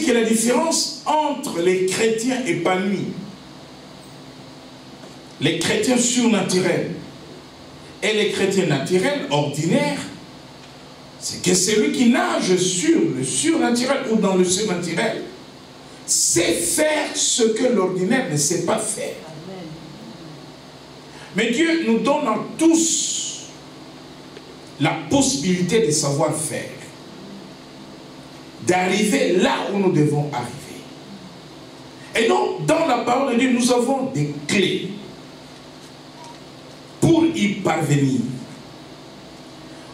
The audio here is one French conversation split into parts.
qu'il y a la différence entre les chrétiens épanouis, les chrétiens surnaturels et les chrétiens naturels, ordinaires, c'est que celui qui nage sur le surnaturel ou dans le surnaturel sait faire ce que l'ordinaire ne sait pas faire. Amen. Mais Dieu nous donne à tous la possibilité de savoir faire, d'arriver là où nous devons arriver. Et donc, dans la parole de Dieu, nous avons des clés pour y parvenir.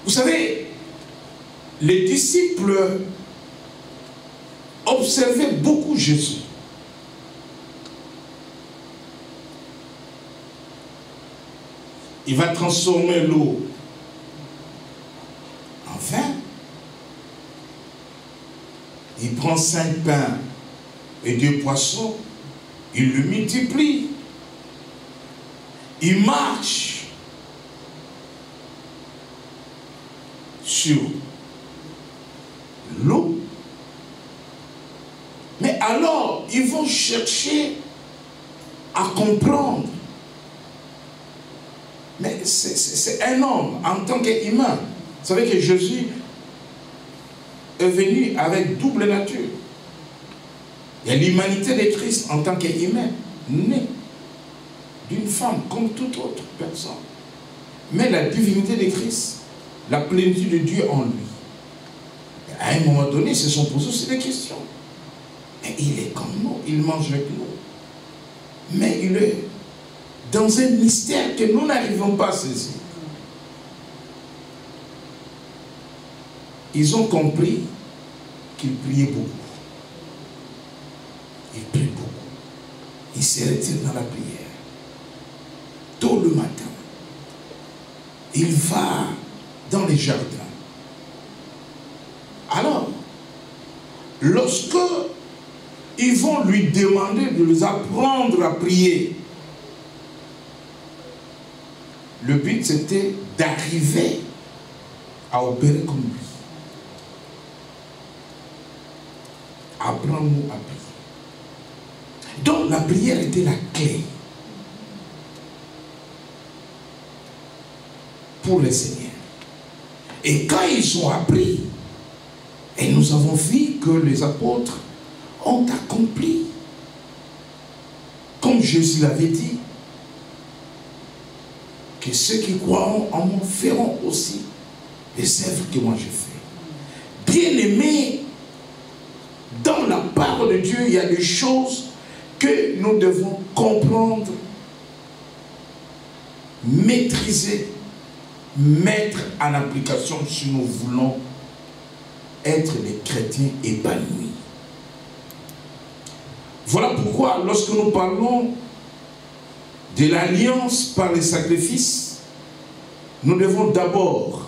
Vous savez, les disciples observaient beaucoup Jésus. Il va transformer l'eau en vin. Il prend 5 pains et 2 poissons. Il le multiplie. Il marche sur l'eau. Mais alors, ils vont chercher à comprendre. Mais c'est un homme en tant qu'humain. Vous savez que Jésus est venu avec double nature. Il y a l'humanité de Christ en tant qu'humain, né d'une femme comme toute autre personne. Mais la divinité de Christ, la plénitude de Dieu en lui. Et à un moment donné, ils se sont posés aussi des questions. Mais il est comme nous, il mange avec nous. Mais il est dans un mystère que nous n'arrivons pas à saisir. Ils ont compris qu'il priait beaucoup. Il prie beaucoup. Il se retire dans la prière. Tôt le matin, il va dans les jardins. Alors, lorsque ils vont lui demander de les apprendre à prier, le but c'était d'arriver à opérer comme lui. Apprends-nous à prier. Donc la prière était la clé pour le Seigneur. Et quand ils ont appris, et nous avons vu que les apôtres ont accompli, comme Jésus l'avait dit, que ceux qui croiront en moi feront aussi les œuvres que moi je fais. Bien-aimés, dans la parole de Dieu, il y a des choses que nous devons comprendre, maîtriser, mettre en application si nous voulons être des chrétiens épanouis. Voilà pourquoi, lorsque nous parlons de l'alliance par les sacrifices, nous devons d'abord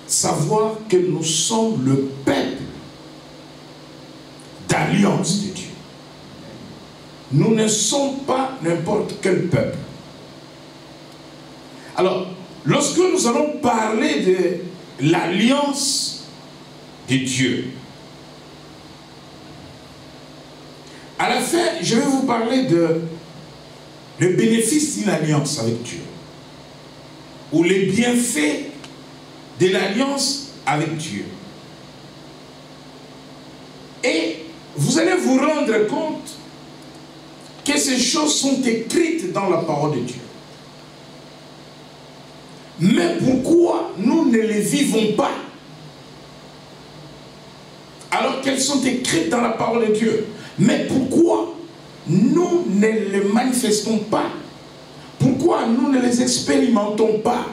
savoir que nous sommes le peuple d'alliance de Dieu. Nous ne sommes pas n'importe quel peuple. Alors, lorsque nous allons parler de l'alliance de Dieu, à la fin, je vais vous parler de le bénéfice d'une alliance avec Dieu, ou les bienfaits de l'alliance avec Dieu. Et vous allez vous rendre compte que ces choses sont écrites dans la parole de Dieu. Mais pourquoi nous ne les vivons pas alors qu'elles sont écrites dans la parole de Dieu? Mais pourquoi nous ne les manifestons pas? Pourquoi nous ne les expérimentons pas?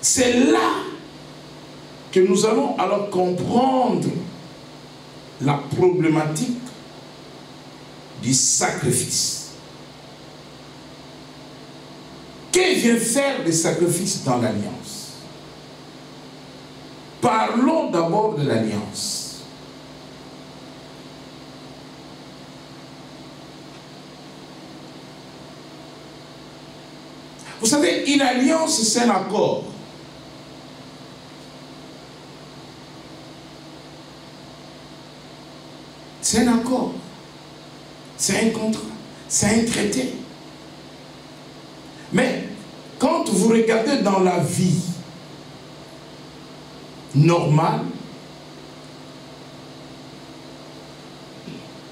C'est là que nous allons alors comprendre la problématique du sacrifice. Que vient faire le sacrifice dans l'alliance? Parlons d'abord de l'alliance. Vous savez, une alliance, c'est un accord. C'est un accord. C'est un contrat. C'est un traité. Mais quand vous regardez dans la vie normale,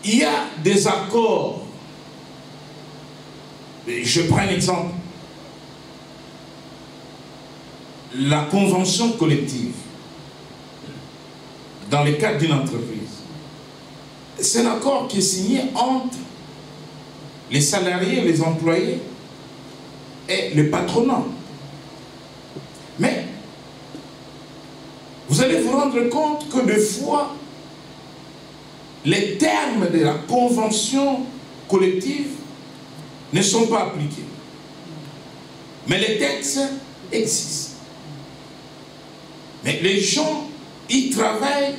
il y a des accords. Je prends un exemple. La convention collective, dans le cadre d'une entreprise, c'est un accord qui est signé entre les salariés, les employés et le patronat. Mais vous allez vous rendre compte que des fois, les termes de la convention collective ne sont pas appliqués. Mais les textes existent. Mais les gens, ils travaillent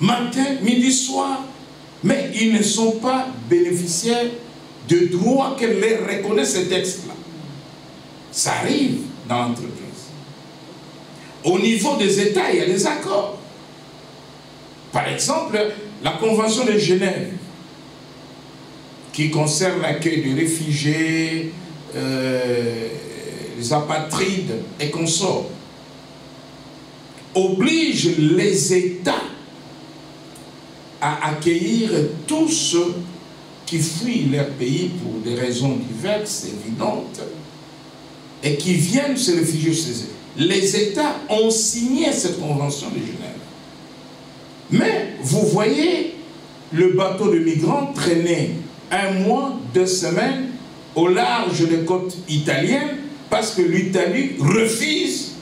matin, midi, soir, mais ils ne sont pas bénéficiaires de droits que les reconnaissent ces textes-là. Ça arrive dans l'entreprise. Au niveau des États, il y a des accords. Par exemple, la Convention de Genève, qui concerne l'accueil des réfugiés, les apatrides et consorts, oblige les États à accueillir tous ceux qui fuient leur pays pour des raisons diverses, évidentes, et qui viennent se réfugier chez eux. Les États ont signé cette convention de Genève. Mais vous voyez le bateau de migrants traîner 1 mois, 2 semaines au large des côtes italiennes parce que l'Italie refuse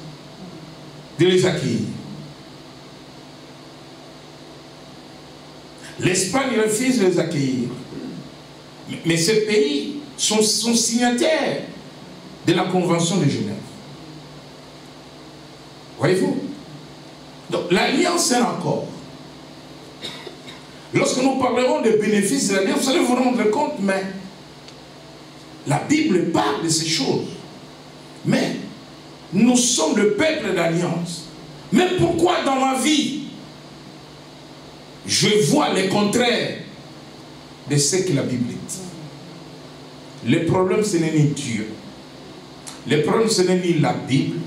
de les accueillir. L'Espagne refuse de les accueillir. Mais ces pays sont signataires de la Convention de Genève. Voyez-vous? Donc l'alliance est un accord. Lorsque nous parlerons des bénéfices de l'alliance, vous allez vous rendre compte, mais la Bible parle de ces choses. Mais nous sommes le peuple d'alliance. Mais pourquoi dans ma vie, je vois le contraire de ce que la Bible dit? Le problème, ce n'est ni Dieu. Le problème, ce n'est ni la Bible.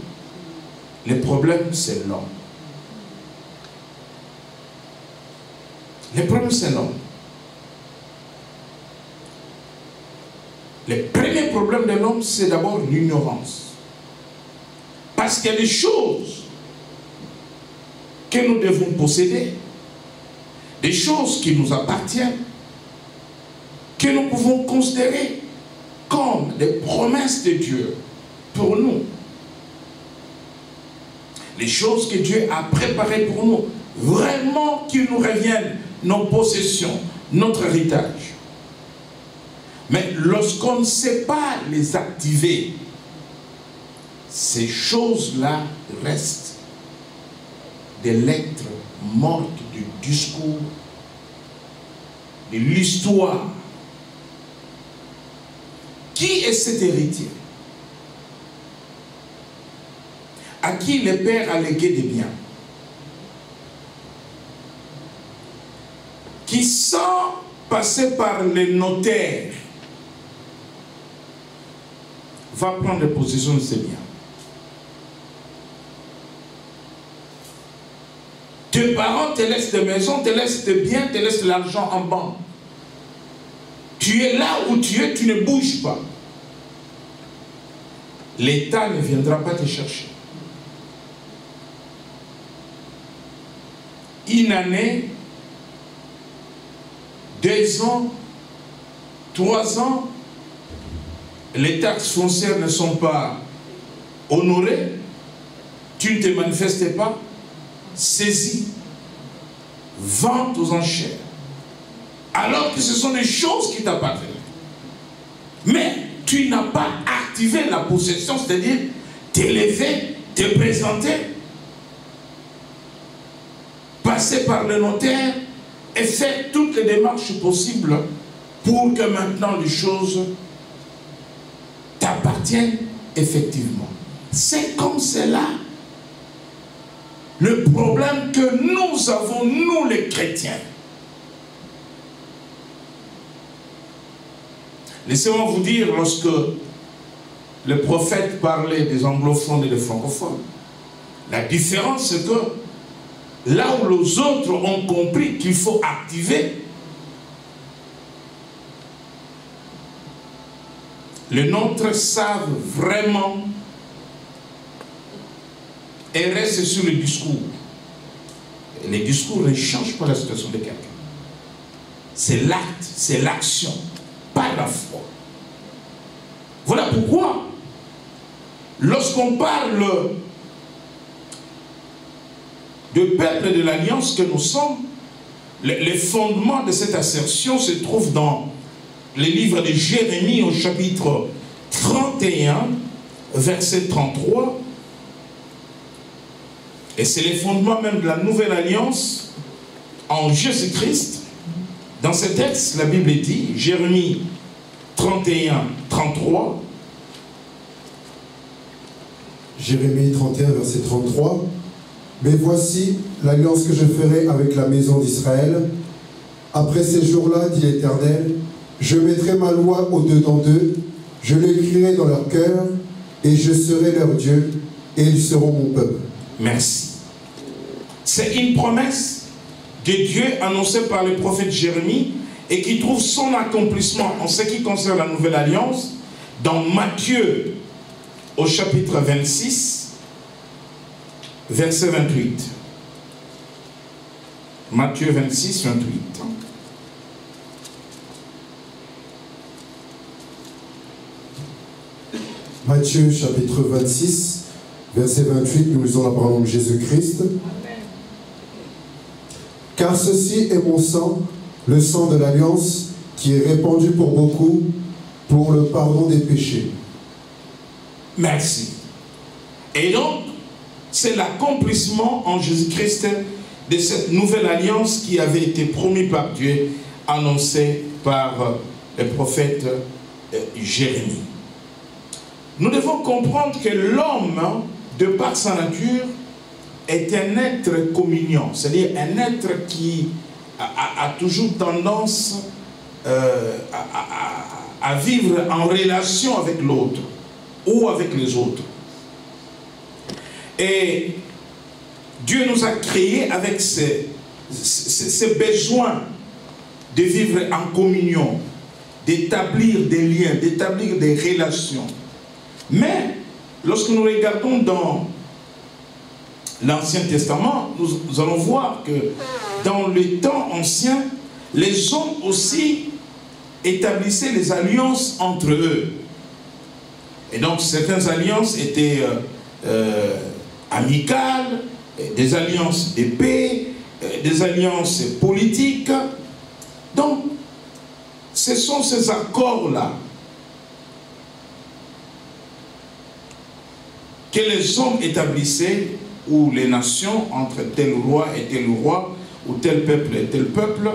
Le problème, c'est l'homme. Le problème, c'est l'homme. Le premier problème de l'homme, c'est d'abord l'ignorance. Parce qu'il y a des choses que nous devons posséder, des choses qui nous appartiennent, que nous pouvons considérer comme des promesses de Dieu pour nous. Les choses que Dieu a préparées pour nous, vraiment qu'ils nous reviennent, nos possessions, notre héritage. Mais lorsqu'on ne sait pas les activer, ces choses-là restent des lettres mortes du discours, de l'histoire. Qui est cet héritier? À qui le père a légué des biens? Qui, sans passer par les notaires, va prendre possession de ces biens. Tes parents te laissent des maisons, te laissent des biens, te laissent l'argent en banque. Tu es là où tu es, tu ne bouges pas. L'État ne viendra pas te chercher. Une année, 2 ans, 3 ans, les taxes foncières ne sont pas honorées, tu ne te manifestes pas, saisie, vente aux enchères, alors que ce sont des choses qui t'appartiennent. Mais tu n'as pas activé la possession, c'est-à-dire t'élever, te présenter, passer par le notaire et faire toutes les démarches possibles pour que maintenant les choses t'appartiennent effectivement. C'est comme cela le problème que nous avons, nous les chrétiens. Laissez-moi vous dire, lorsque le prophète parlait des anglophones et des francophones, la différence c'est que là où les autres ont compris qu'il faut activer, les nôtres savent vraiment et restent sur le discours. Et les discours ne changent pas la situation de quelqu'un. C'est l'acte, c'est l'action, pas la foi. Voilà pourquoi, lorsqu'on parle de peuple de l'Alliance que nous sommes, les fondements de cette assertion se trouvent dans le livre de Jérémie au chapitre 31, verset 33. Et c'est les fondements même de la nouvelle alliance en Jésus-Christ. Dans ce texte, la Bible dit, Jérémie 31, 33. Jérémie 31, verset 33. Mais voici l'alliance que je ferai avec la maison d'Israël. Après ces jours-là, dit l'Éternel, je mettrai ma loi au-dedans d'eux, je l'écrirai dans leur cœur, et je serai leur Dieu, et ils seront mon peuple. Merci. C'est une promesse de Dieu annoncée par le prophète Jérémie et qui trouve son accomplissement en ce qui concerne la nouvelle alliance dans Matthieu au chapitre 26, verset 28. Matthieu 26, 28. Matthieu chapitre 26, verset 28, nous lisons la parole de Jésus-Christ. Car ceci est mon sang, le sang de l'alliance, qui est répandu pour beaucoup, pour le pardon des péchés. Merci. Et donc, c'est l'accomplissement en Jésus-Christ de cette nouvelle alliance qui avait été promise par Dieu, annoncée par le prophète Jérémie. Nous devons comprendre que l'homme, de par sa nature, est un être communiant, c'est-à-dire un être qui a toujours tendance à vivre en relation avec l'autre ou avec les autres. Et Dieu nous a créés avec ce besoin de vivre en communion, d'établir des liens, d'établir des relations. Mais lorsque nous regardons dans l'Ancien Testament, nous allons voir que dans les temps anciens, les hommes aussi établissaient les alliances entre eux. Et donc certaines alliances étaient amicales, des alliances de paix, des alliances politiques. Donc, ce sont ces accords-là que les hommes établissaient, ou les nations, entre tel roi et tel roi, ou tel peuple et tel peuple.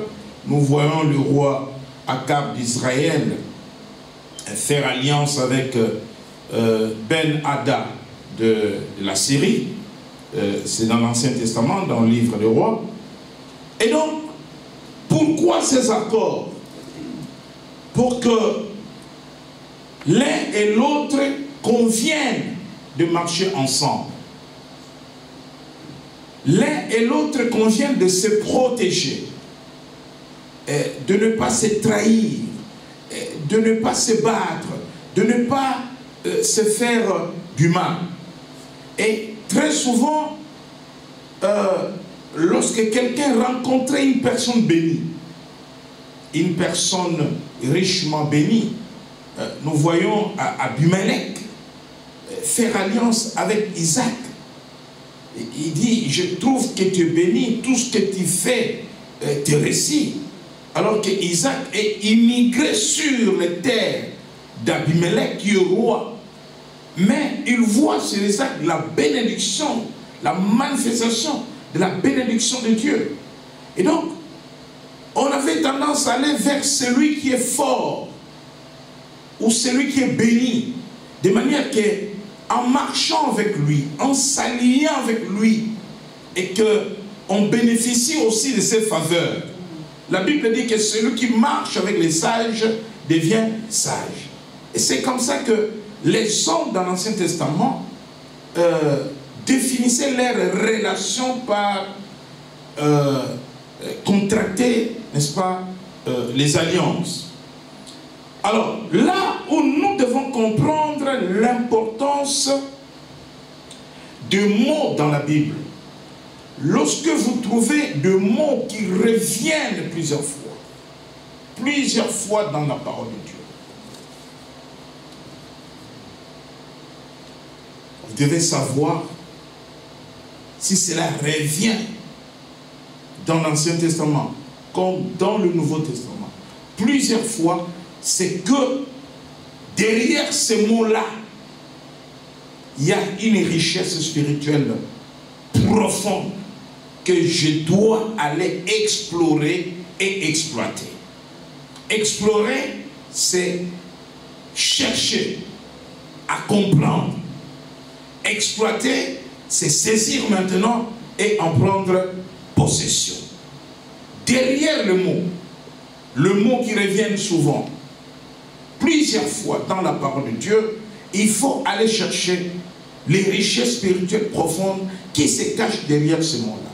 Nous voyons le roi Akab d'Israël faire alliance avec Ben-Hadad de la Syrie. C'est dans l'Ancien Testament, dans le livre des rois. Et donc, pourquoi ces accords? Pour que l'un et l'autre conviennent de marcher ensemble. L'un et l'autre conviennent de se protéger, de ne pas se trahir, de ne pas se battre, de ne pas se faire du mal. Et très souvent, lorsque quelqu'un rencontrait une personne bénie, une personne richement bénie, nous voyons Abimelech faire alliance avec Isaac. Il dit, je trouve que tu es béni, tout ce que tu fais te réussit. Alors que Isaac est immigré sur les terres d'Abimelech qui est roi. Mais il voit sur Isaac la bénédiction, la manifestation de la bénédiction de Dieu. Et donc, on avait tendance à aller vers celui qui est fort ou celui qui est béni, de manière que en marchant avec lui, en s'alliant avec lui, et qu'on bénéficie aussi de ses faveurs. La Bible dit que celui qui marche avec les sages devient sage. Et c'est comme ça que les hommes dans l'Ancien Testament définissaient leurs relations par contracter, n'est-ce pas, les alliances. Alors, là où nous devons comprendre l'importance des mots dans la Bible, lorsque vous trouvez des mots qui reviennent plusieurs fois dans la parole de Dieu, vous devez savoir si cela revient dans l'Ancien Testament comme dans le Nouveau Testament. Plusieurs fois, c'est que derrière ces mots-là, il y a une richesse spirituelle profonde que je dois aller explorer et exploiter. Explorer, c'est chercher à comprendre. Exploiter, c'est saisir maintenant et en prendre possession. Derrière le mot qui revient souvent, plusieurs fois dans la parole de Dieu, il faut aller chercher les richesses spirituelles profondes qui se cachent derrière ce mot-là.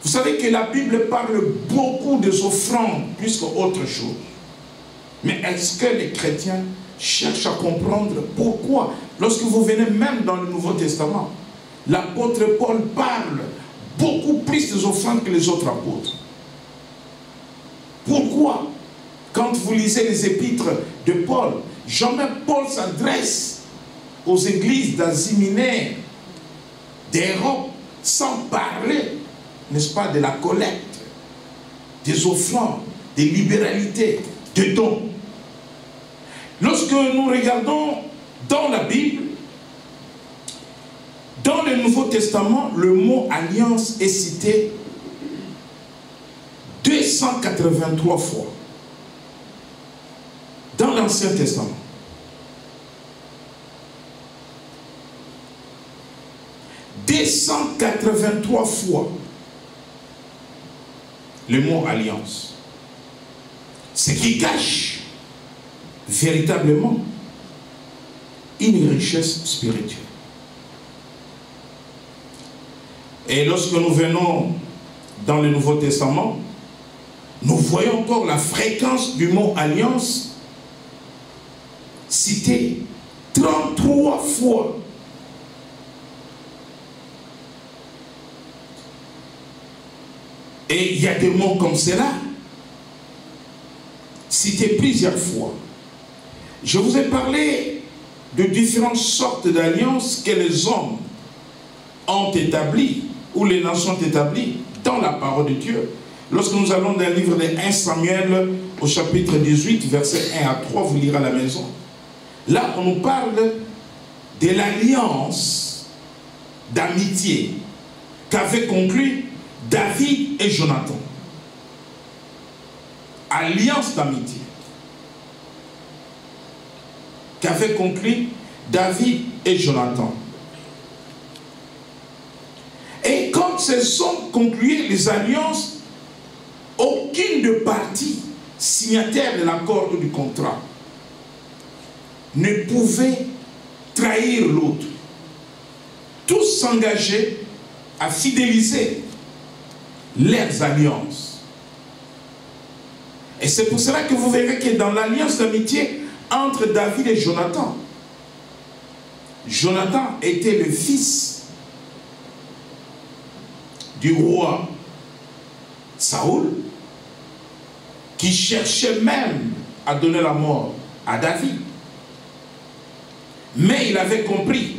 Vous savez que la Bible parle beaucoup des offrandes plus qu'autre chose. Mais est-ce que les chrétiens cherchent à comprendre pourquoi, lorsque vous venez même dans le Nouveau Testament, l'apôtre Paul parle beaucoup plus des offrandes que les autres apôtres? Pourquoi? Quand vous lisez les épîtres de Paul, jamais Paul s'adresse aux églises d'Asie mineure, d'Europe, sans parler, n'est-ce pas, de la collecte, des offrandes, des libéralités, des dons. Lorsque nous regardons dans la Bible, dans le Nouveau Testament, le mot alliance est cité 283 fois. Dans l'Ancien Testament. « 283 fois le mot alliance. Ce qui cache véritablement une richesse spirituelle. Et lorsque nous venons dans le Nouveau Testament, nous voyons encore la fréquence du mot alliance cité 33 fois. Et il y a des mots comme cela, cités plusieurs fois. Je vous ai parlé de différentes sortes d'alliances que les hommes ont établies, ou les nations ont établies, dans la parole de Dieu. Lorsque nous allons dans le livre de 1 Samuel, au chapitre 18, versets 1 à 3, vous lirez à la maison. Là, on nous parle de l'alliance d'amitié qu'avaient conclue David et Jonathan. Alliance d'amitié qu'avaient conclue David et Jonathan. Et quand ces hommes concluaient les alliances, aucune de parties signataires de l'accord ou du contrat ne pouvait trahir l'autre. Tous s'engageaient à fidéliser leurs alliances. Et c'est pour cela que vous verrez que dans l'alliance d'amitié entre David et Jonathan, Jonathan était le fils du roi Saoul, qui cherchait même à donner la mort à David. Mais il avait compris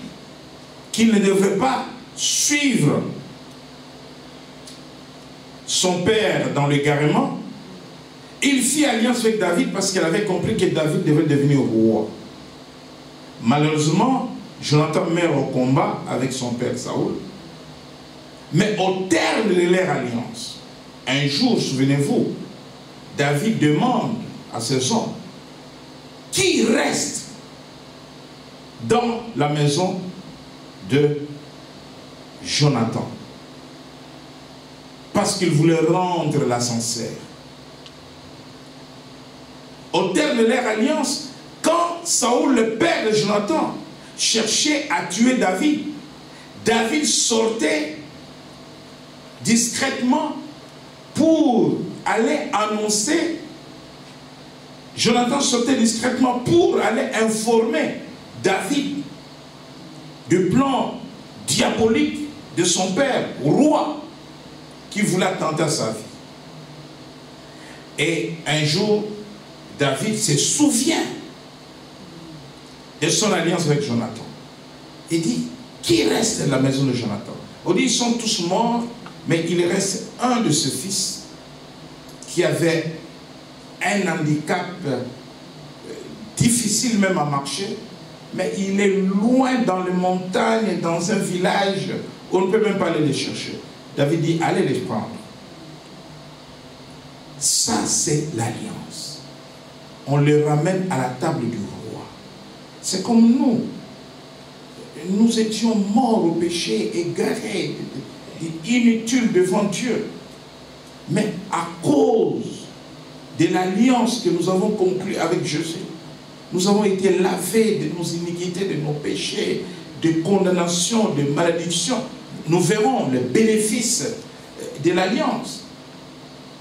qu'il ne devait pas suivre son père dans l'égarement. Il fit alliance avec David parce qu'il avait compris que David devait devenir roi. Malheureusement, Jonathan meurt au combat avec son père Saoul. Mais au terme de leur alliance, un jour, souvenez-vous, David demande à ses hommes qui reste dans la maison de Jonathan. Parce qu'il voulait rendre l'ascenseur. au terme de leur alliance, quand Saoul, le père de Jonathan, cherchait à tuer David, David sortait discrètement pour aller annoncer, Jonathan sortait discrètement pour aller informer David du plan diabolique de son père, roi, qui voulait tenter sa vie. Et un jour, David se souvient de son alliance avec Jonathan. Il dit, qui reste de la maison de Jonathan? On dit, ils sont tous morts, mais il reste un de ses fils qui avait un handicap difficile même à marcher, mais il est loin dans les montagnes, dans un village où on ne peut même pas aller les chercher. David dit, allez les prendre. Ça, c'est l'alliance. On les ramène à la table du roi. C'est comme nous. Nous étions morts au péché, égarés, inutiles devant Dieu. Mais à cause de l'alliance que nous avons conclue avec Jésus, nous avons été lavés de nos iniquités, de nos péchés, de condamnation, de malédiction. Nous verrons les bénéfices de l'alliance.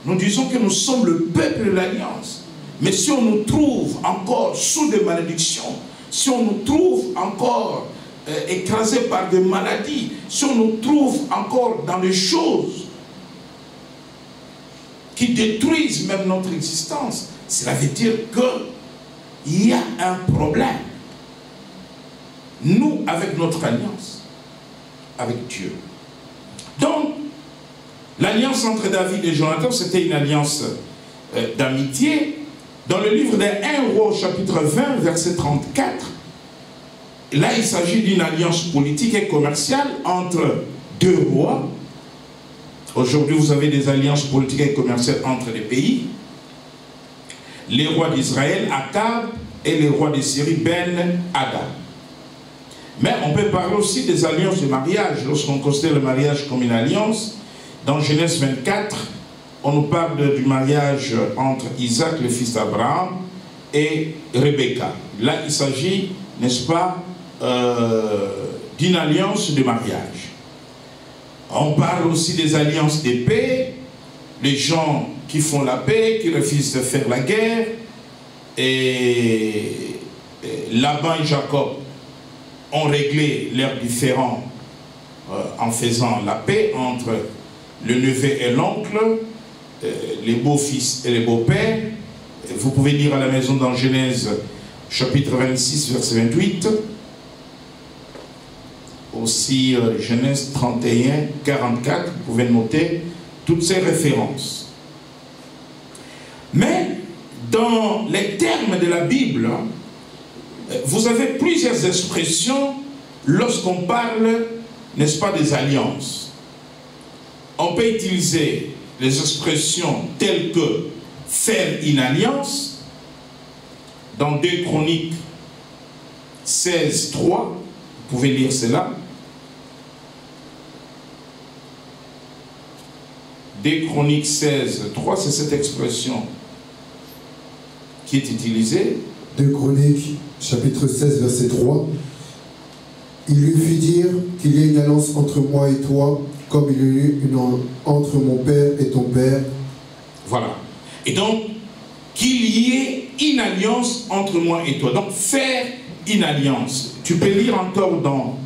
Nous disons que nous sommes le peuple de l'alliance. Mais si on nous trouve encore sous des malédictions, si on nous trouve encore écrasés par des maladies, si on nous trouve encore dans des choses qui détruisent même notre existence, cela veut dire qu'il y a un problème. Nous, avec notre alliance, avec Dieu. Donc, l'alliance entre David et Jonathan, c'était une alliance d'amitié. Dans le livre des 1 Roi, chapitre 20, verset 34, là, il s'agit d'une alliance politique et commerciale entre deux rois. Aujourd'hui, vous avez des alliances politiques et commerciales entre les pays. Les rois d'Israël, Akab, et les rois de Syrie, Ben-Hadad. Mais on peut parler aussi des alliances de mariage. Lorsqu'on considère le mariage comme une alliance, dans Genèse 24, on nous parle du mariage entre Isaac, le fils d'Abraham, et Rebecca. Là, il s'agit, n'est-ce pas, d'une alliance de mariage. On parle aussi des alliances de paix, les gens qui font la paix, qui refusent de faire la guerre, et Laban et Jacob ont réglé leurs différends en faisant la paix entre le neveu et l'oncle, les beaux-fils et les beaux-pères. Vous pouvez lire à la maison dans Genèse chapitre 26 verset 28, aussi Genèse 31 44, vous pouvez noter toutes ces références. Mais dans les termes de la Bible, vous avez plusieurs expressions lorsqu'on parle, n'est-ce pas, des alliances. On peut utiliser les expressions telles que faire une alliance. Dans 2 Chroniques 16, 3, vous pouvez lire cela. 2 Chroniques 16, 3, c'est cette expression qui est utilisée. 2 Chroniques, chapitre 16, verset 3. Il lui fit dire qu'il y a une alliance entre moi et toi, comme il y a eu une entre mon père et ton père. Voilà. Et donc, qu'il y ait une alliance entre moi et toi. Donc, faire une alliance. Tu peux lire encore dans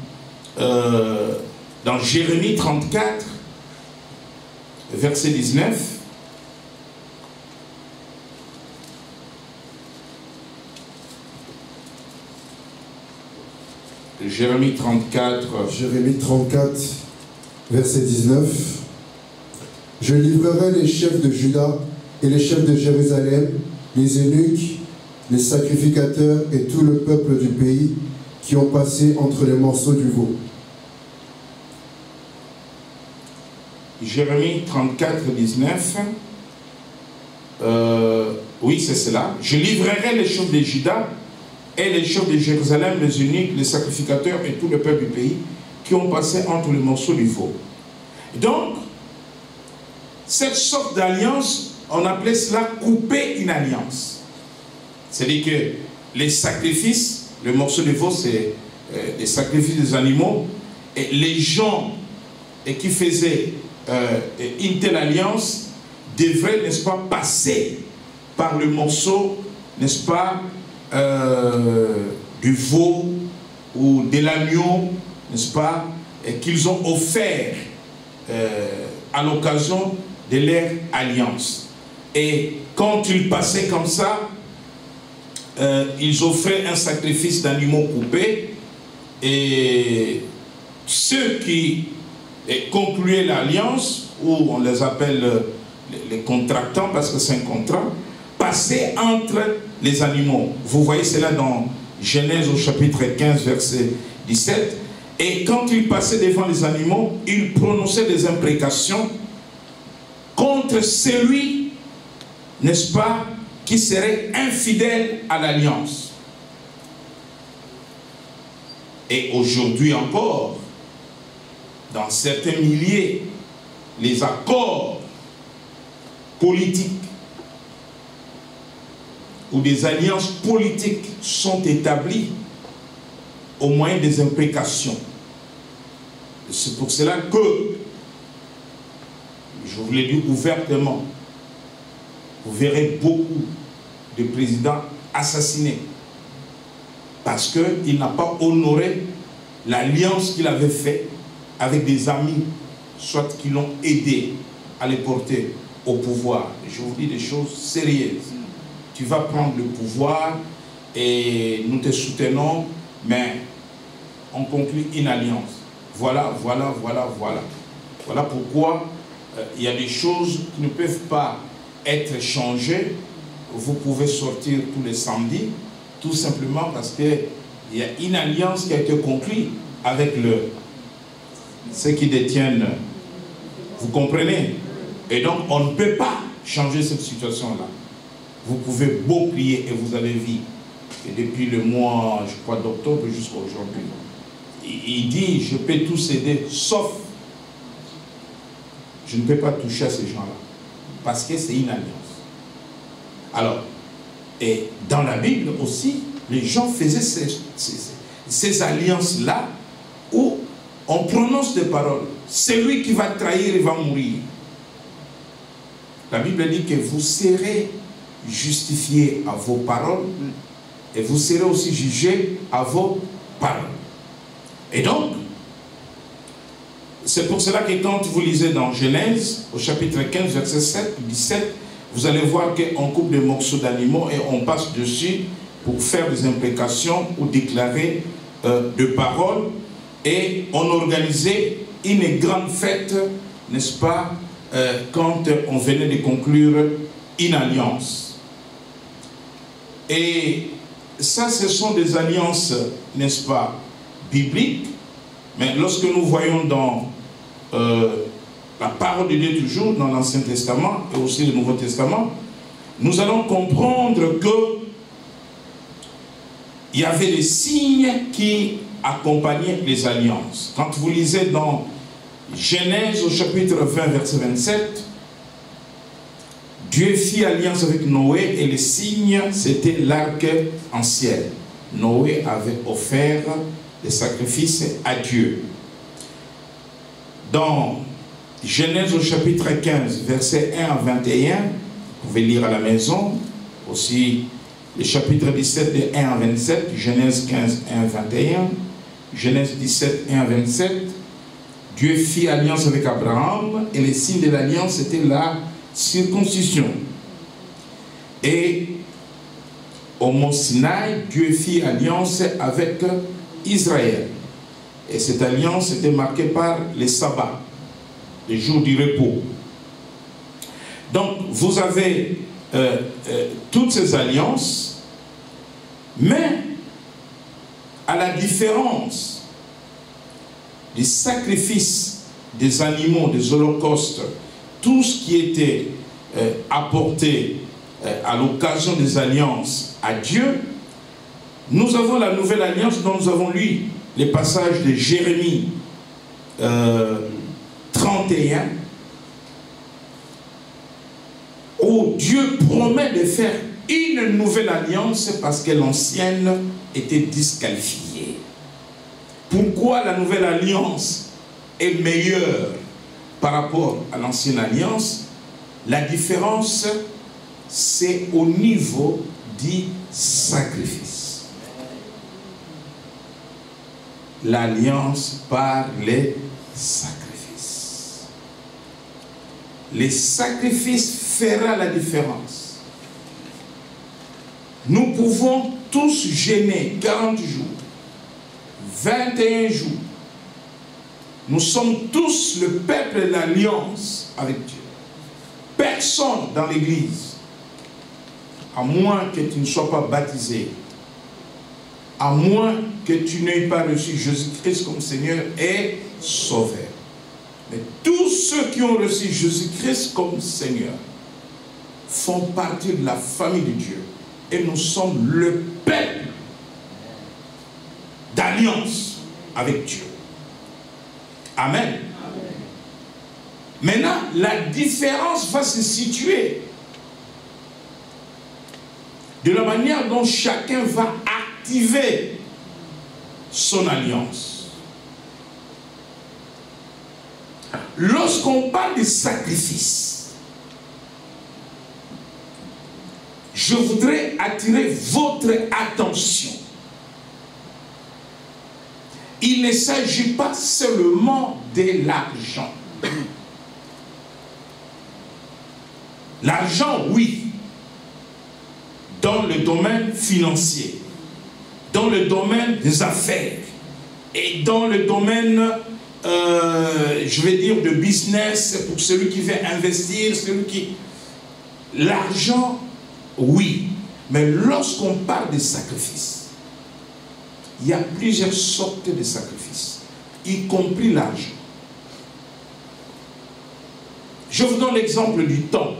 Jérémie 34, verset 19. Jérémie 34. Jérémie 34, verset 19. Je livrerai les chefs de Juda et les chefs de Jérusalem, les eunuques, les sacrificateurs et tout le peuple du pays qui ont passé entre les morceaux du veau. Jérémie 34, 19. Oui, c'est cela. Je livrerai les chefs de Juda et les chefs de Jérusalem, les eunuques, les sacrificateurs et tout le peuple du pays qui ont passé entre les morceaux du veau. Donc, cette sorte d'alliance, on appelait cela couper une alliance. C'est-à-dire que les sacrifices, le morceau de veau, c'est les sacrifices des animaux, et les gens qui faisaient une telle alliance devraient, n'est-ce pas, passer par le morceau, n'est-ce pas, du veau ou de l'agneau, n'est-ce pas, qu'ils ont offert à l'occasion de leur alliance. Et quand ils passaient comme ça, ils offraient un sacrifice d'animaux coupés, et ceux qui concluaient l'alliance, ou on les appelle les contractants parce que c'est un contrat, passaient entre les animaux. Vous voyez cela dans Genèse au chapitre 15, verset 17. Et quand ils passaient devant les animaux, ils prononçaient des imprécations contre celui, n'est-ce pas, qui serait infidèle à l'alliance. Et aujourd'hui encore, dans certains milliers, les accords politiques ou des alliances politiques sont établis au moyen des imprécations. C'est pour cela que, je vous l'ai dit ouvertement, vous verrez beaucoup de présidents assassinés parce qu'il n'a pas honoré l'alliance qu'il avait faite avec des amis, soit qui l'ont aidé à les porter au pouvoir. Je vous dis des choses sérieuses. Tu vas prendre le pouvoir et nous te soutenons, mais on conclut une alliance. Voilà. Voilà pourquoi il y a des choses qui ne peuvent pas être changées. Vous pouvez sortir tous les samedis, tout simplement parce qu'il y a une alliance qui a été conclue avec ceux qui détiennent. Vous comprenez? Et donc, on ne peut pas changer cette situation-là. Vous pouvez beau prier, et vous avez vu, et depuis le mois, je crois, d'octobre jusqu'à aujourd'hui, il dit, je peux tous aider, sauf, je ne peux pas toucher à ces gens-là, parce que c'est une alliance. Alors, et dans la Bible aussi, les gens faisaient ces alliances-là, où on prononce des paroles. Celui qui va trahir, il va mourir. La Bible dit que vous serez justifiés à vos paroles et vous serez aussi jugés à vos paroles. Et donc, c'est pour cela que quand vous lisez dans Genèse, au chapitre 15, verset 17, vous allez voir qu'on coupe des morceaux d'animaux et on passe dessus pour faire des imprécations ou déclarer de paroles. Et on organisait une grande fête, n'est-ce pas, quand on venait de conclure une alliance. Et ça, ce sont des alliances, n'est-ce pas, bibliques. Mais lorsque nous voyons dans la parole de Dieu toujours, dans l'Ancien Testament et aussi le Nouveau Testament, nous allons comprendre que il y avait des signes qui accompagnaient les alliances. Quand vous lisez dans Genèse au chapitre 20, verset 27, Dieu fit alliance avec Noé et le signe, c'était l'arc en ciel. Noé avait offert des sacrifices à Dieu. Dans Genèse au chapitre 15, verset 1 à 21, vous pouvez lire à la maison, aussi le chapitre 17 de 1 à 27, Genèse 15, 1 à 21, Genèse 17, 1 à 27, Dieu fit alliance avec Abraham et le signe de l'alliance c'était la circoncision. Et au mont Sinaï, Dieu fit alliance avec Israël. Et cette alliance était marquée par les sabbats, les jours du repos. Donc vous avez toutes ces alliances, mais à la différence des sacrifices des animaux, des holocaustes, tout ce qui était apporté à l'occasion des alliances à Dieu, nous avons la nouvelle alliance dont nous avons lu les passages de Jérémie 31, où Dieu promet de faire une nouvelle alliance parce que l'ancienne était disqualifiée. Pourquoi la nouvelle alliance est meilleure par rapport à l'ancienne alliance? La différence, c'est au niveau du sacrifice. L'alliance par les sacrifices. Les sacrifices fera la différence. Nous pouvons tous jeûner 40 jours, 21 jours. Nous sommes tous le peuple de l'alliance avec Dieu. Personne dans l'église, à moins que tu ne sois pas baptisé, à moins que tu n'aies pas reçu Jésus-Christ comme Seigneur et Sauveur. Mais tous ceux qui ont reçu Jésus-Christ comme Seigneur font partie de la famille de Dieu. Et nous sommes le peuple d'alliance avec Dieu. Amen. Maintenant, la différence va se situer de la manière dont chacun va activer son alliance. Lorsqu'on parle de sacrifice, je voudrais attirer votre attention. Il ne s'agit pas seulement de l'argent. L'argent, oui, dans le domaine financier, dans le domaine des affaires et dans le domaine, je vais dire, de business, pour celui qui veut investir, celui qui... L'argent, oui, mais lorsqu'on parle de sacrifice, il y a plusieurs sortes de sacrifices, y compris l'argent. Je vous donne l'exemple du temps.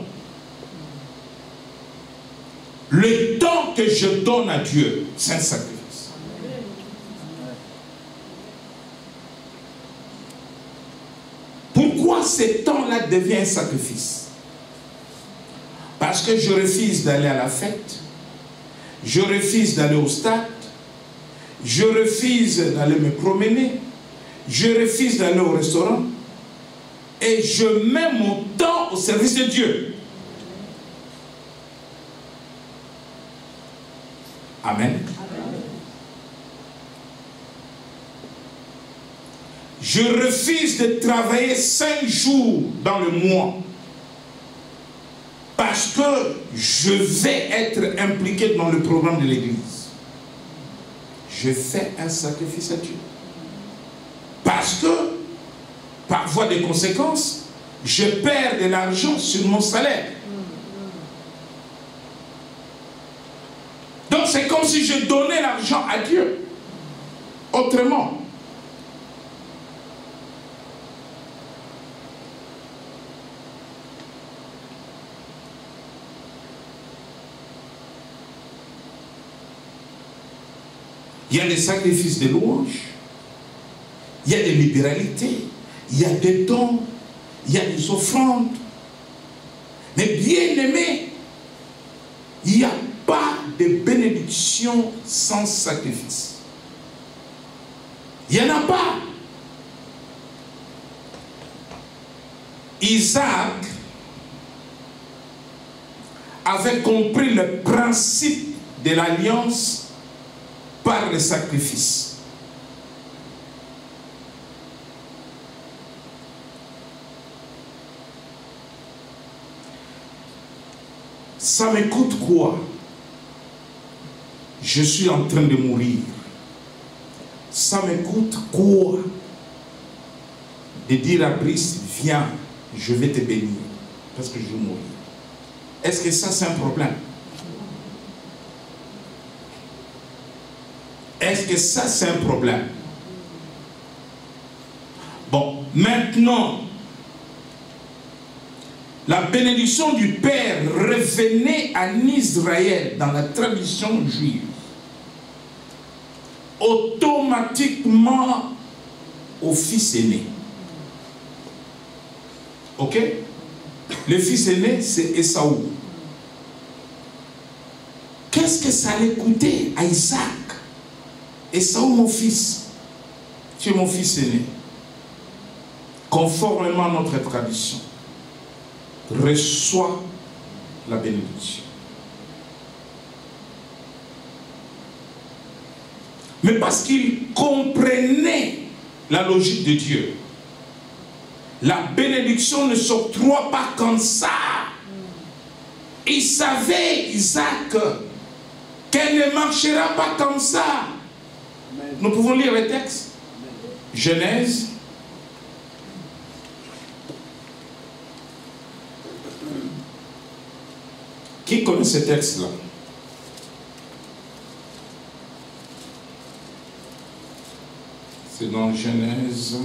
Le temps que je donne à Dieu, c'est un sacrifice. Pourquoi ce temps-là devient un sacrifice? Parce que je refuse d'aller à la fête, je refuse d'aller au stade, je refuse d'aller me promener, je refuse d'aller au restaurant, et je mets mon temps au service de Dieu. Amen. Je refuse de travailler 5 jours dans le mois parce que je vais être impliqué dans le programme de l'église. Je fais un sacrifice à Dieu. Parce que, par voie de conséquence, je perds de l'argent sur mon salaire. Donc c'est comme si je donnais l'argent à Dieu. Autrement. Il y a des sacrifices de louange. Il y a des libéralités. Il y a des dons. Il y a des offrandes. Mais bien aimé, il n'y a pas de bénédiction sans sacrifice. Il n'y en a pas. Isaac avait compris le principe de l'alliance par le sacrifice. Ça me coûte quoi? Je suis en train de mourir. Ça me coûte quoi de dire à Brice, viens, je vais te bénir parce que je vais mourir? Est-ce que ça c'est un problème? Est-ce que ça c'est un problème? Bon, maintenant, la bénédiction du Père revenait en Israël dans la tradition juive automatiquement au fils aîné. Ok? Le fils aîné, c'est Esaü. qu'est-ce que ça allait coûter à Isaac? Esaü, mon fils, tu es mon fils aîné. Conformément à notre tradition, reçois la bénédiction. Mais parce qu'il comprenait la logique de Dieu, la bénédiction ne s'octroie pas comme ça. Il savait, Isaac, qu'elle ne marchera pas comme ça. Nous pouvons lire les textes. Genèse. Qui connaît ce texte-là? C'est dans Genèse,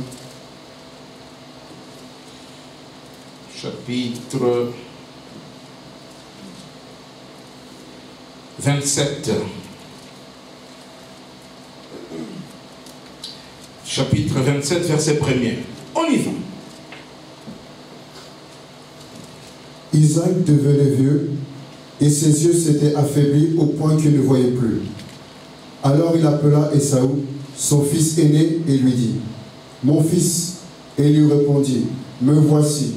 chapitre 27. Chapitre 27, verset 1er. On y va. Isaac devenait vieux, et ses yeux s'étaient affaiblis au point qu'il ne voyait plus. Alors il appela Esaü, son fils aîné, et lui dit, « Mon fils » Et il lui répondit, « Me voici. »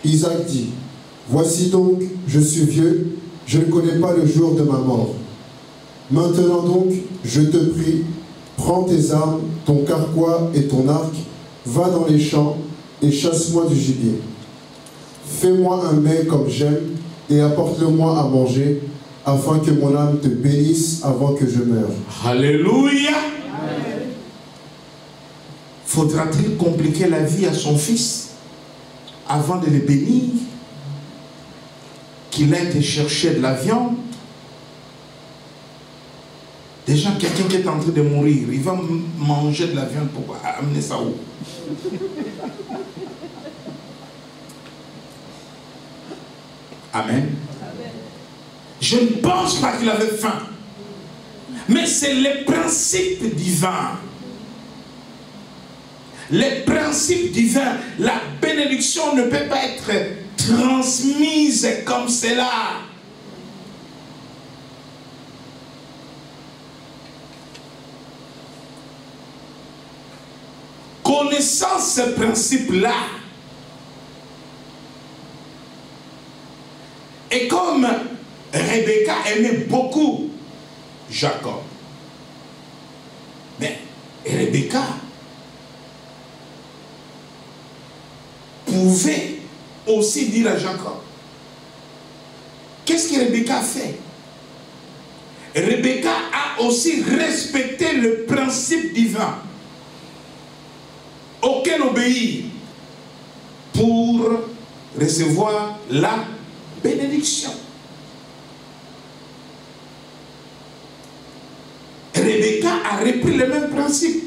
Isaac dit, « Voici donc, je suis vieux, je ne connais pas le jour de ma mort. Maintenant donc, je te prie, prends tes armes, ton carquois et ton arc, va dans les champs et chasse-moi du gibier. Fais-moi un mets comme j'aime et apporte-le-moi à manger, afin que mon âme te bénisse avant que je meure. » Alléluia. Faudra-t-il compliquer la vie à son fils avant de le bénir? Qu'il a été chercher de la viande? Déjà, quelqu'un qui est en train de mourir, il va manger de la viande pour amener ça où? Amen. Je ne pense pas qu'il avait faim. Mais c'est le principe divin. Les principes divins, la bénédiction ne peut pas être transmise comme cela. Connaissant ce principe-là, et comme Rebecca aimait beaucoup Jacob, mais Rebecca pouvait aussi dire à Jacob, qu'est-ce que Rebecca a fait? Rebecca a aussi respecté le principe divin auquel obéir pour recevoir la bénédiction. Rebecca a repris le même principe.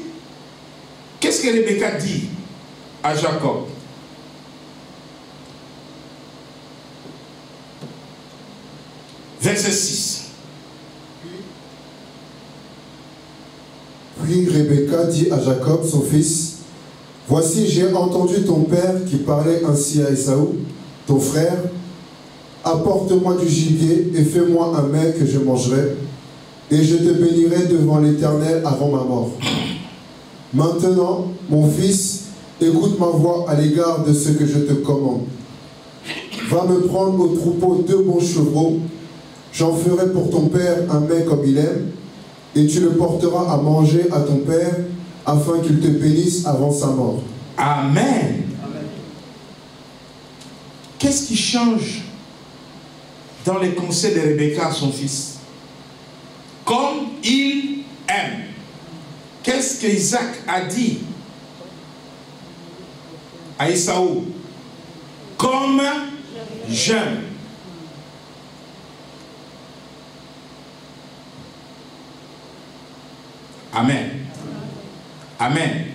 Qu'est-ce que Rebecca dit à Jacob? Verset 6. Puis Rebecca dit à Jacob, son fils, « Voici, j'ai entendu ton père qui parlait ainsi à Esaü, ton frère, apporte-moi du gibier et fais-moi un mets que je mangerai, et je te bénirai devant l'Éternel avant ma mort. Maintenant, mon fils, écoute ma voix à l'égard de ce que je te commande. Va me prendre au troupeau 2 bons chevreaux, j'en ferai pour ton père un mets comme il aime, et tu le porteras à manger à ton père, afin qu'il te bénisse avant sa mort. » Amen. Qu'est-ce qui change dans les conseils de Rebecca à son fils? Comme il aime. Qu'est-ce qu'Isaac a dit à Esaü? Comme j'aime. Amen. Amen.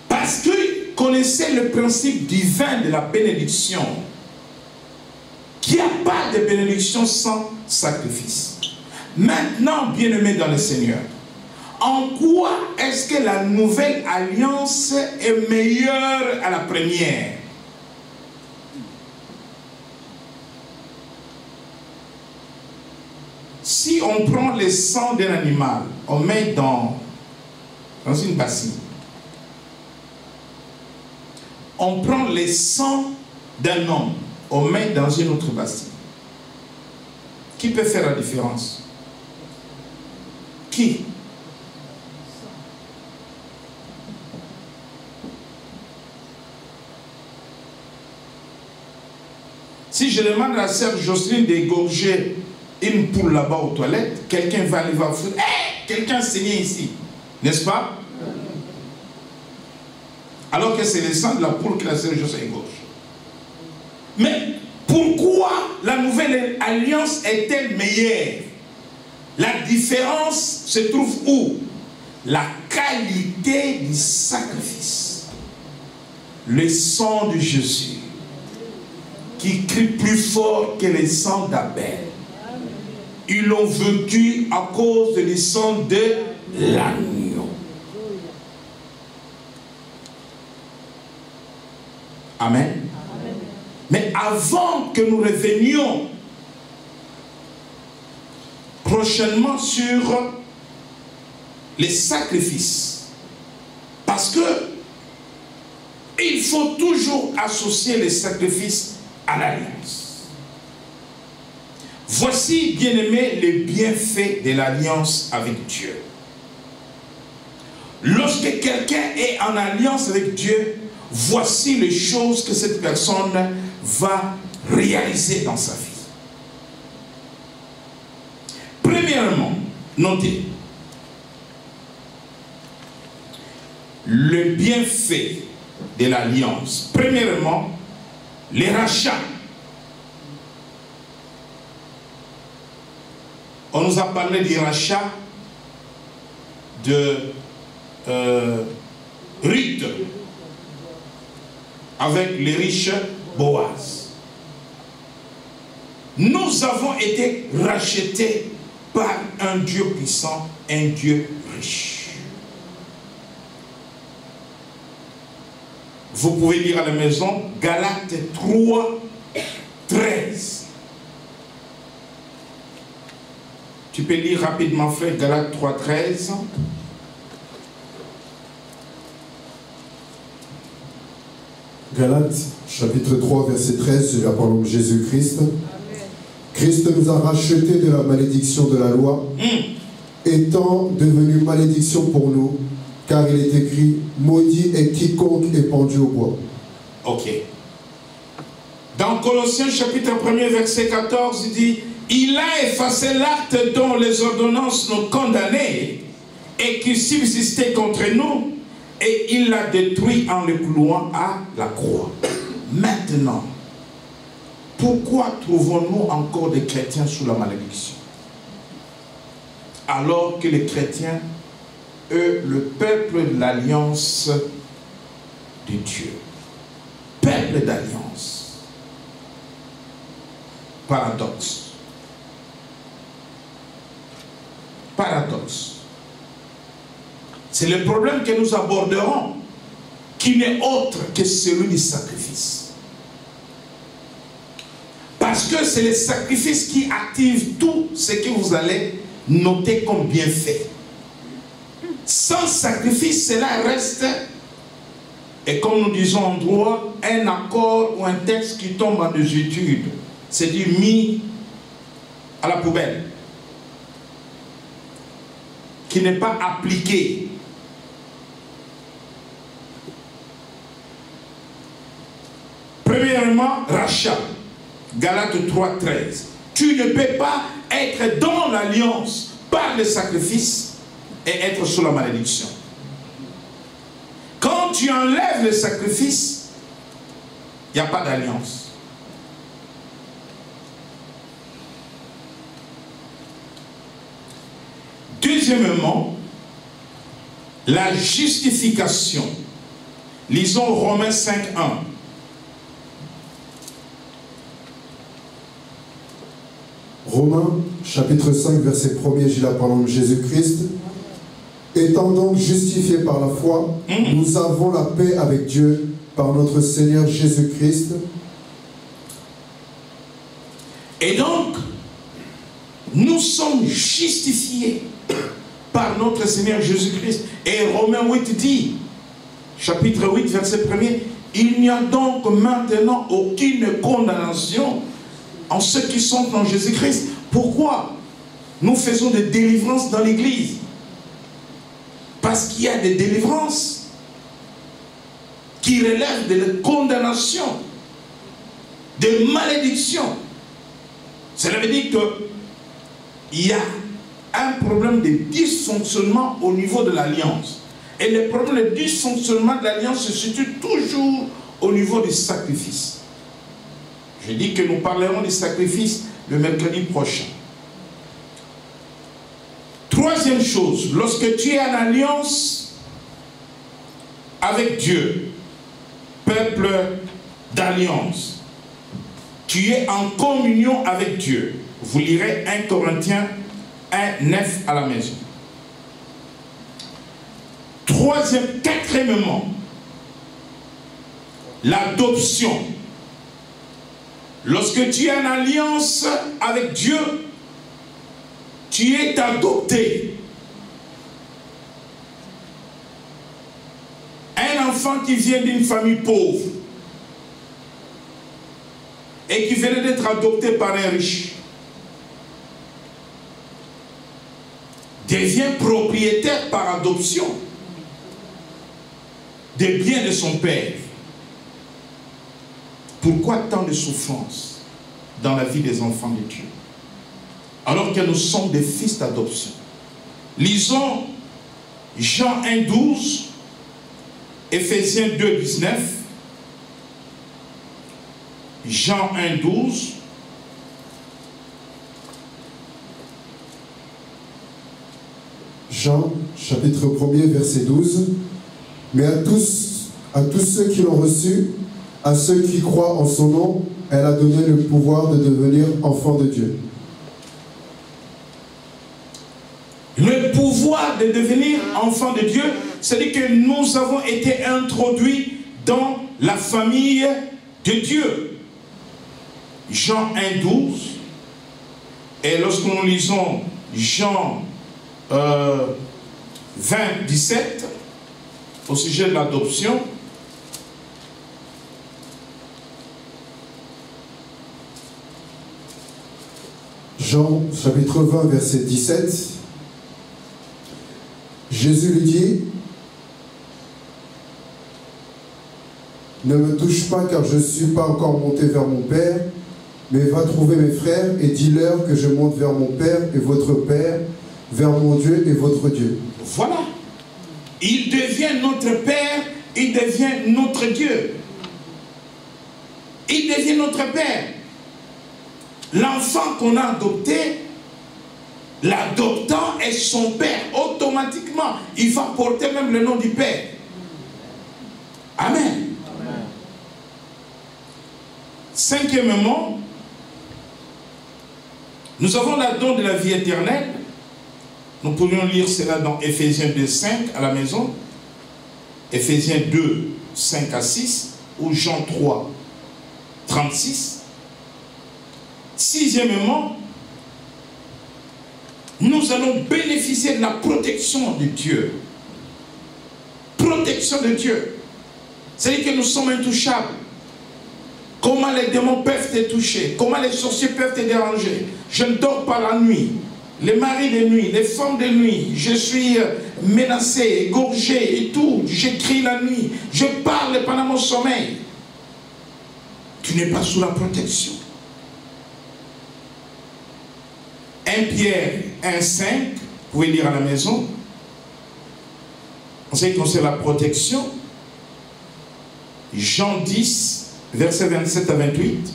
Parce qu'il connaissait le principe divin de la bénédiction. Qu'il n'y a pas de bénédiction sans sacrifice. Maintenant, bien-aimés dans le Seigneur, en quoi est-ce que la nouvelle alliance est meilleure à la première? si on prend le sang d'un animal, on met dans une bassine, on prend le sang d'un homme, on met dans une autre bassine, qui peut faire la différence? Qui? Si je demande à la sœur Jocelyne d'égorger une poule là-bas aux toilettes, quelqu'un va aller voir, hey, quelqu'un saignait ici, n'est-ce pas? Alors que c'est le sang de la poule que la sœur Jocelyne égorge. Mais pourquoi la nouvelle alliance est-elle meilleure? La différence se trouve où? La qualité du sacrifice. Le sang de Jésus, qui crie plus fort que le sang d'Abel. Ils l'ont vaincu à cause du sang de l'agneau. Amen. Amen. Mais avant que nous revenions prochainement sur les sacrifices, parce que il faut toujours associer les sacrifices à l'alliance. Voici, bien-aimés, les bienfaits de l'alliance avec Dieu. Lorsque quelqu'un est en alliance avec Dieu, voici les choses que cette personne va réaliser dans sa vie. Premièrement, notez, le bienfait de l'alliance. Premièrement, les rachats. On nous a parlé du rachat de Ruth avec les riches Boaz. Nous avons été rachetés par un Dieu puissant, un Dieu riche. Vous pouvez lire à la maison Galates 3, 13. Tu peux lire rapidement, frère, Galates 3, 13. Galates, chapitre 3, verset 13, de la parole de Jésus-Christ. Christ nous a rachetés de la malédiction de la loi, étant devenu malédiction pour nous, car il est écrit, maudit est quiconque est pendu au bois. Ok. Dans Colossiens chapitre 1er, verset 14, il dit, il a effacé l'acte dont les ordonnances nous condamnaient et qui subsistait contre nous, et il l'a détruit en le clouant à la croix. Maintenant, pourquoi trouvons-nous encore des chrétiens sous la malédiction? Alors que les chrétiens, eux, le peuple de l'alliance de Dieu, peuple d'alliance. Paradoxe. Paradoxe. C'est le problème que nous aborderons, qui n'est autre que celui du sacrifice. Parce que c'est le sacrifice qui active tout ce que vous allez noter comme bienfait. Sans sacrifice, cela reste, et comme nous disons en droit, un accord ou un texte qui tombe en désuétude. C'est du mis à la poubelle, qui n'est pas appliqué. Premièrement, rachat. Galates 3, 13. Tu ne peux pas être dans l'alliance par le sacrifice et être sous la malédiction. Quand tu enlèves le sacrifice, il n'y a pas d'alliance. Deuxièmement, la justification. Lisons Romains 5, 1. Romains, chapitre 5, verset 1er, j'ai la parole de Jésus-Christ. Étant donc justifiés par la foi, nous avons la paix avec Dieu par notre Seigneur Jésus-Christ. Et donc, nous sommes justifiés par notre Seigneur Jésus-Christ. Et Romains 8 dit, chapitre 8, verset 1er, il n'y a donc maintenant aucune condamnation en ceux qui sont en Jésus-Christ. Pourquoi nous faisons des délivrances dans l'Église? Parce qu'il y a des délivrances qui relèvent de la condamnation, de malédiction. Cela veut dire qu'il y a un problème de dysfonctionnement au niveau de l'alliance. Et le problème de dysfonctionnement de l'alliance se situe toujours au niveau du sacrifice. Je dis que nous parlerons du sacrifice le mercredi prochain. Troisième chose, lorsque tu es en alliance avec Dieu, peuple d'alliance, tu es en communion avec Dieu. Vous lirez 1 Corinthiens 1, 9 à la maison. Quatrièmement, l'adoption. Lorsque tu es en alliance avec Dieu, tu es adopté. Un enfant qui vient d'une famille pauvre et qui venait d'être adopté par un riche devient propriétaire par adoption des biens de son père. Pourquoi tant de souffrance dans la vie des enfants de Dieu, alors que nous sommes des fils d'adoption? Lisons Jean 1, 12, Éphésiens 2, 19, Jean 1, 12, Jean, chapitre 1er, verset 12. Mais à tous ceux qui l'ont reçu, à ceux qui croient en son nom, elle a donné le pouvoir de devenir enfants de Dieu. Le pouvoir de devenir enfants de Dieu, c'est-à-dire que nous avons été introduits dans la famille de Dieu. Jean 1, 12. Et lorsque nous lisons Jean 20, 17, au sujet de l'adoption, Jean chapitre 20 verset 17, Jésus lui dit, ne me touche pas car je ne suis pas encore monté vers mon Père, mais va trouver mes frères et dis-leur que je monte vers mon Père et votre Père, vers mon Dieu et votre Dieu. Voilà. Il devient notre Père, il devient notre Dieu. Il devient notre Père. L'enfant qu'on a adopté, l'adoptant est son Père. Automatiquement, il va porter même le nom du Père. Amen. Amen. Cinquièmement, nous avons la don de la vie éternelle. Nous pourrions lire cela dans Éphésiens 2, 5 à la maison, Éphésiens 2, 5 à 6, ou Jean 3, 36. Sixièmement, nous allons bénéficier de la protection de Dieu. Protection de Dieu. C'est-à-dire que nous sommes intouchables. Comment les démons peuvent te toucher? Comment les sorciers peuvent te déranger? Je ne dors pas la nuit. Les maris de nuit, les femmes de nuit, je suis menacé, égorgé et tout. J'écris la nuit. Je parle pendant mon sommeil. Tu n'es pas sous la protection. 1 Pierre 1, 5, vous pouvez lire à la maison. En ce qui concerne la protection, Jean 10, versets 27 à 28.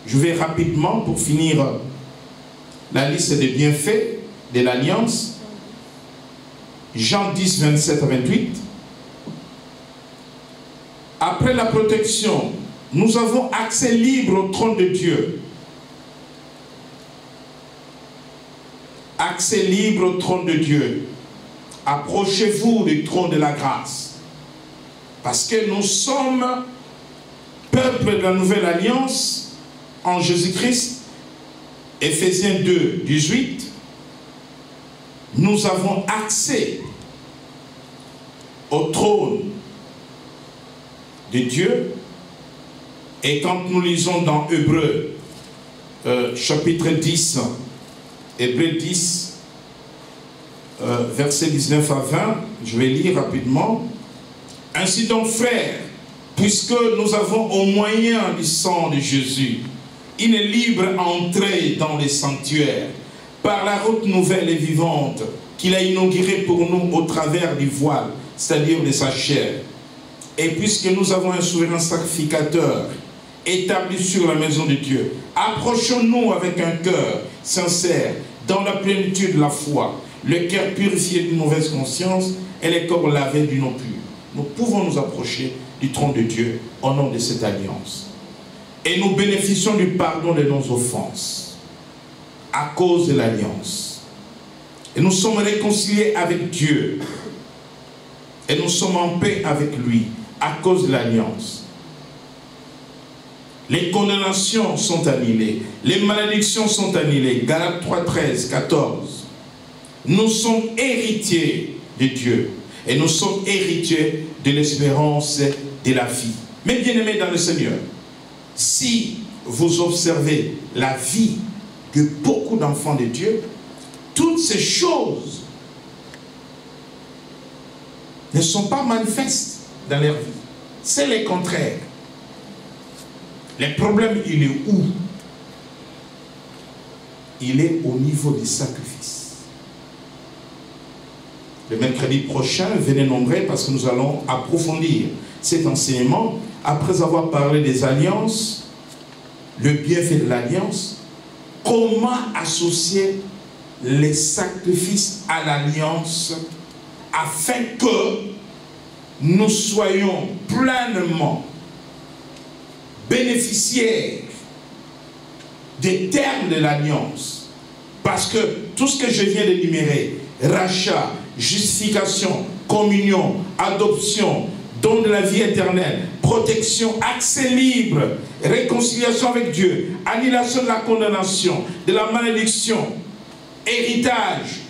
Je vais rapidement pour finir la liste des bienfaits de l'alliance. Jean 10, 27 à 28. Après la protection, nous avons accès libre au trône de Dieu. Accès libre au trône de Dieu. Approchez-vous du trône de la grâce. Parce que nous sommes peuple de la nouvelle alliance en Jésus-Christ. Éphésiens 2, 18, nous avons accès au trône de Dieu. Et quand nous lisons dans Hébreux, chapitre 10, Hébreux 10, versets 19 à 20, je vais lire rapidement. Ainsi donc, frères, puisque nous avons au moyen du sang de Jésus une libre entrée dans les sanctuaires, par la route nouvelle et vivante qu'il a inaugurée pour nous au travers du voile, c'est-à-dire de sa chair. Et puisque nous avons un souverain sacrificateur établi sur la maison de Dieu, approchons-nous avec un cœur sincère, dans la plénitude de la foi, le cœur purifié d'une mauvaise conscience et les corps lavés d'une eau pure. Nous pouvons nous approcher du trône de Dieu au nom de cette alliance. Et nous bénéficions du pardon de nos offenses à cause de l'alliance. Et nous sommes réconciliés avec Dieu. Et nous sommes en paix avec lui à cause de l'alliance. Les condamnations sont annulées. Les malédictions sont annulées. Galates 3, 13, 14. Nous sommes héritiers de Dieu. Et nous sommes héritiers de l'espérance de la vie. Mais bien-aimés dans le Seigneur, si vous observez la vie de beaucoup d'enfants de Dieu, toutes ces choses ne sont pas manifestes dans leur vie. C'est le contraire. Le problème, il est où? Il est au niveau du sacrifice. Le mercredi prochain, venez nombreux parce que nous allons approfondir cet enseignement après avoir parlé des alliances, le bienfait de l'alliance, comment associer les sacrifices à l'alliance afin que nous soyons pleinement bénéficiaires des termes de l'alliance. Parce que tout ce que je viens d'énumérer, rachat, justification, communion, adoption, don de la vie éternelle, protection, accès libre, réconciliation avec Dieu, annulation de la condamnation, de la malédiction, héritage,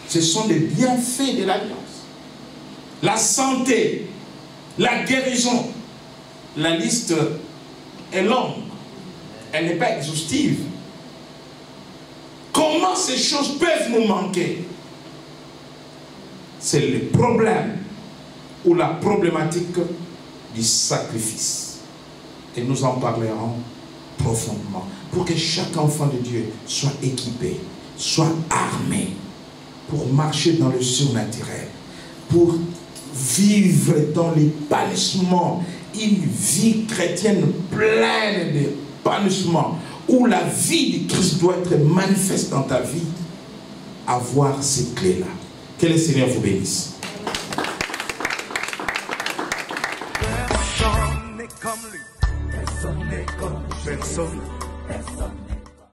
ce sont des bienfaits de l'alliance. La santé, la guérison, la liste est longue, elle n'est pas exhaustive. Comment ces choses peuvent nous manquer? C'est le problème ou la problématique du sacrifice. Et nous en parlerons profondément pour que chaque enfant de Dieu soit équipé, soit armé pour marcher dans le surnaturel, pour vivre dans l'épanouissement, une vie chrétienne pleine d'épanouissement, où la vie de Christ doit être manifeste dans ta vie, avoir ces clés-là. Que le Seigneur vous bénisse.